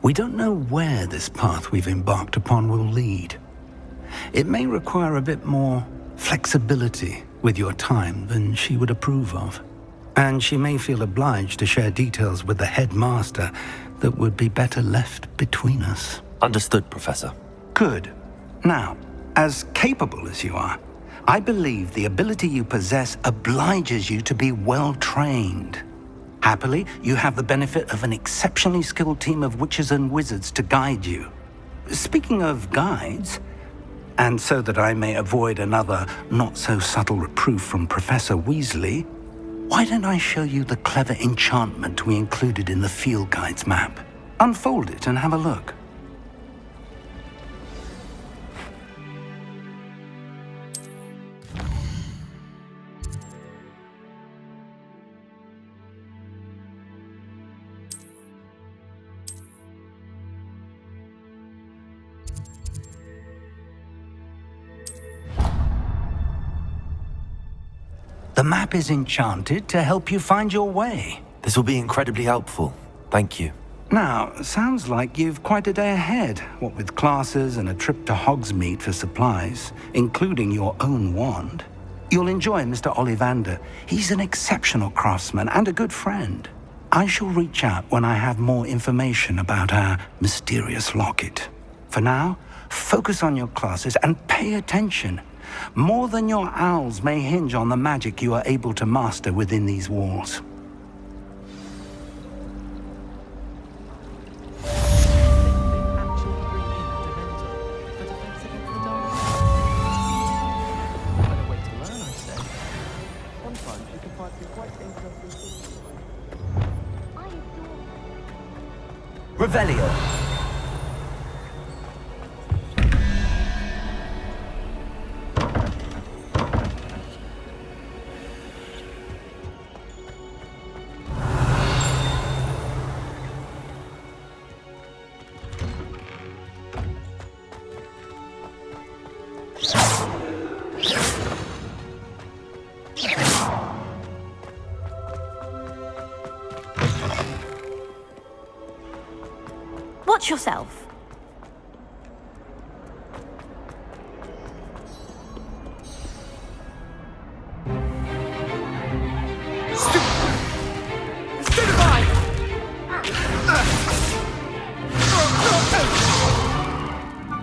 We don't know where this path we've embarked upon will lead. It may require a bit more flexibility with your time than she would approve of. And she may feel obliged to share details with the headmaster that would be better left between us. Understood, Professor. Good. Now, as capable as you are, I believe the ability you possess obliges you to be well trained. Happily, you have the benefit of an exceptionally skilled team of witches and wizards to guide you. Speaking of guides, and so that I may avoid another not-so-subtle reproof from Professor Weasley, why don't I show you the clever enchantment we included in the field guide's map? Unfold it and have a look. The map is enchanted to help you find your way. This will be incredibly helpful. Thank you. Now, sounds like you've quite a day ahead, what with classes and a trip to Hogsmeade for supplies, including your own wand. You'll enjoy Mr. Ollivander. He's an exceptional craftsman and a good friend. I shall reach out when I have more information about our mysterious locket. For now, focus on your classes and pay attention. More than your owls may hinge on the magic you are able to master within these walls. Revelio. Watch yourself.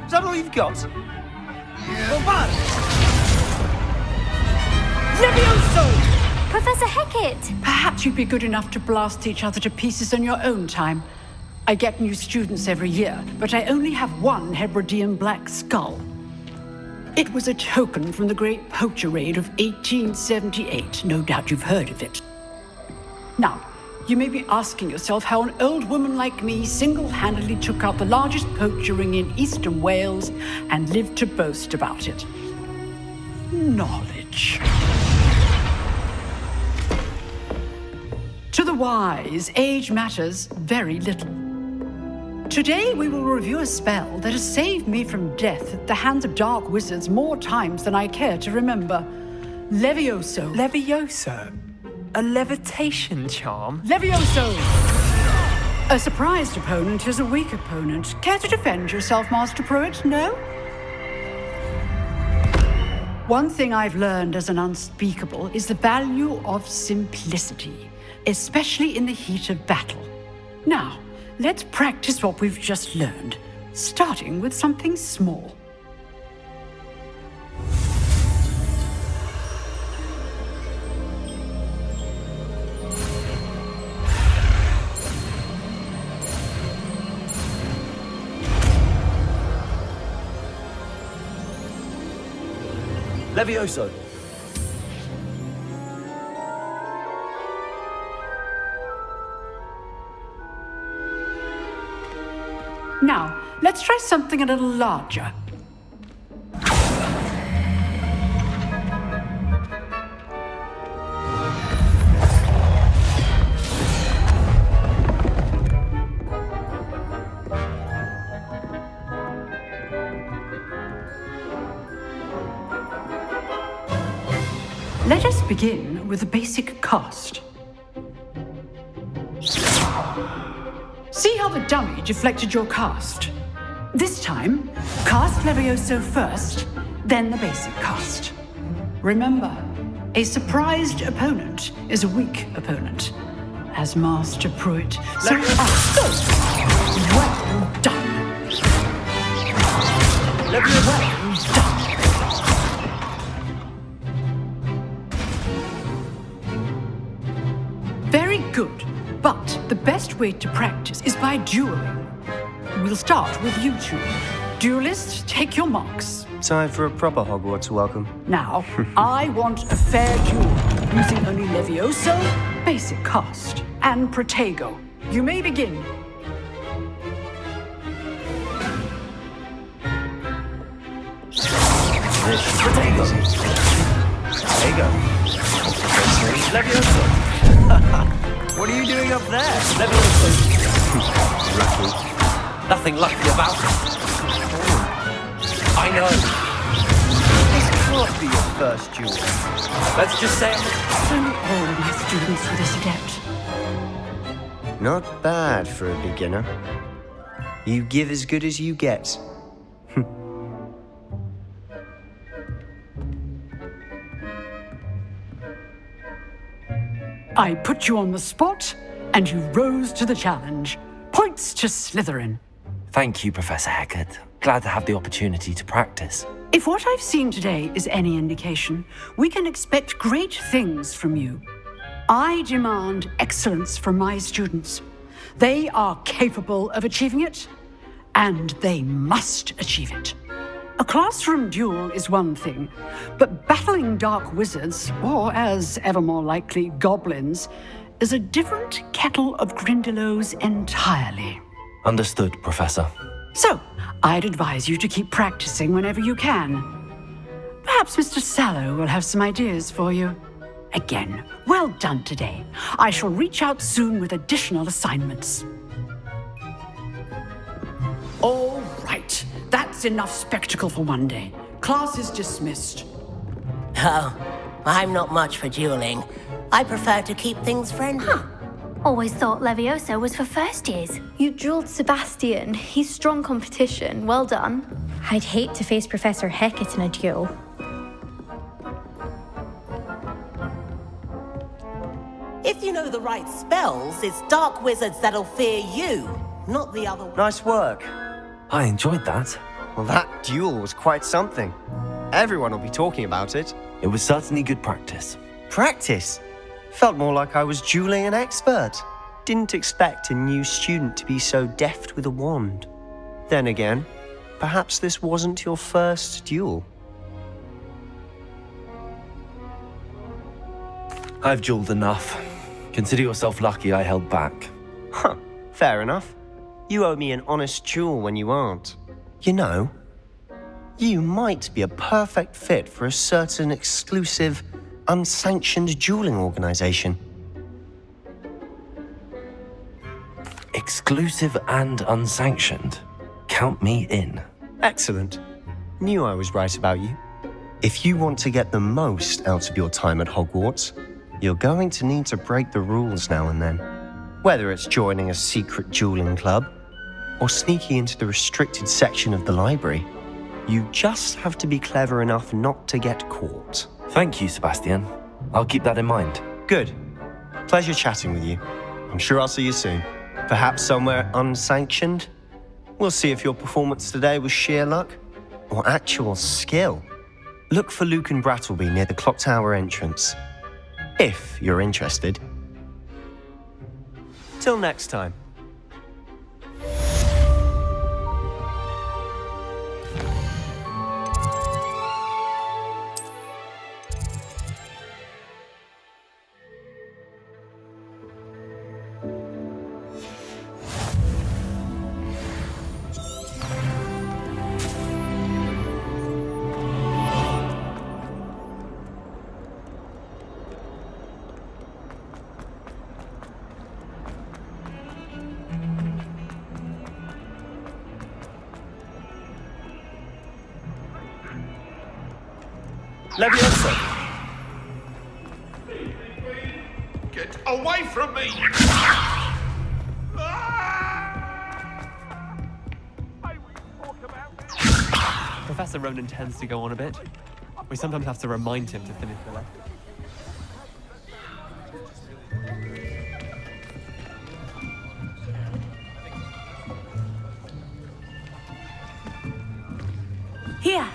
Is that all you've got? Levioso! Professor Hecat! Perhaps you'd be good enough to blast each other to pieces in your own time. I get new students every year, but I only have one Hebridean black skull. It was a token from the Great Poacher Raid of 1878. No doubt you've heard of it. Now, you may be asking yourself how an old woman like me single-handedly took out the largest poacher ring in eastern Wales and lived to boast about it. Knowledge. To the wise, age matters very little. Today we will review a spell that has saved me from death at the hands of dark wizards more times than I care to remember. Levioso. Levioso? A levitation charm? Levioso! A surprised opponent is a weak opponent. Care to defend yourself, Master Pruitt? No? One thing I've learned as an unspeakable is the value of simplicity, especially in the heat of battle. Now, let's practice what we've just learned, starting with something small. Levioso! Now, let's try something a little larger. Let us begin with the basic cast. See how the dummy deflected your cast? This time, cast Levioso first, then the basic cast. Remember, a surprised opponent is a weak opponent, as Master Pruitt. So, well done. Well done. Very good. But the best way to practice is by dueling. We'll start with you two. Duelists, take your marks. Time for a proper Hogwarts welcome. Now, I want a fair duel, using only Levioso, basic cast, and Protego. You may begin. Protego! Levioso! What are you doing up there? Lucky. Nothing lucky about it. I know. This can't be your first duel. Let's just say Don't all my students for this adept. Not bad for a beginner. You give as good as you get. I put you on the spot, and you rose to the challenge. Points to Slytherin. Thank you, Professor Hecat. Glad to have the opportunity to practice. If what I've seen today is any indication, we can expect great things from you. I demand excellence from my students. They are capable of achieving it, and they must achieve it. A classroom duel is one thing, but battling dark wizards, or as ever more likely, goblins, is a different kettle of Grindylows entirely. Understood, Professor. So, I'd advise you to keep practicing whenever you can. Perhaps Mr. Sallow will have some ideas for you. Again, well done today. I shall reach out soon with additional assignments. All right. That's enough spectacle for one day. Class is dismissed. Oh, I'm not much for dueling. I prefer to keep things friendly. Always thought Levioso was for first years. You drilled Sebastian. He's strong competition. Well done. I'd hate to face Professor Hecat in a duel. If you know the right spells, it's dark wizards that'll fear you, not the other way. Nice work. I enjoyed that. Well, that duel was quite something. Everyone will be talking about it. It was certainly good practice. Practice? Felt more like I was dueling an expert. Didn't expect a new student to be so deft with a wand. Then again, perhaps this wasn't your first duel. I've dueled enough. Consider yourself lucky I held back. Huh, fair enough. You owe me an honest duel when you aren't. You know, you might be a perfect fit for a certain exclusive, unsanctioned dueling organization. Exclusive and unsanctioned? Count me in. Excellent. Knew I was right about you. If you want to get the most out of your time at Hogwarts, you're going to need to break the rules now and then. Whether it's joining a secret dueling club, or sneaking into the restricted section of the library, you just have to be clever enough not to get caught. Thank you, Sebastian. I'll keep that in mind. Good. Pleasure chatting with you. I'm sure I'll see you soon. Perhaps somewhere unsanctioned? We'll see if your performance today was sheer luck or actual skill. Look for Luke and Brattleby near the clock tower entrance, if you're interested. Till next time. Levioso! Get away from me! Professor Ronan tends to go on a bit. We sometimes have to remind him to finish the lesson. Here!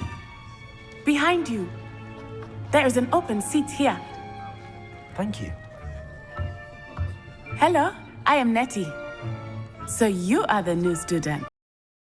Behind you! There is an open seat here. Thank you. Hello, I am Nettie. So you are the new student.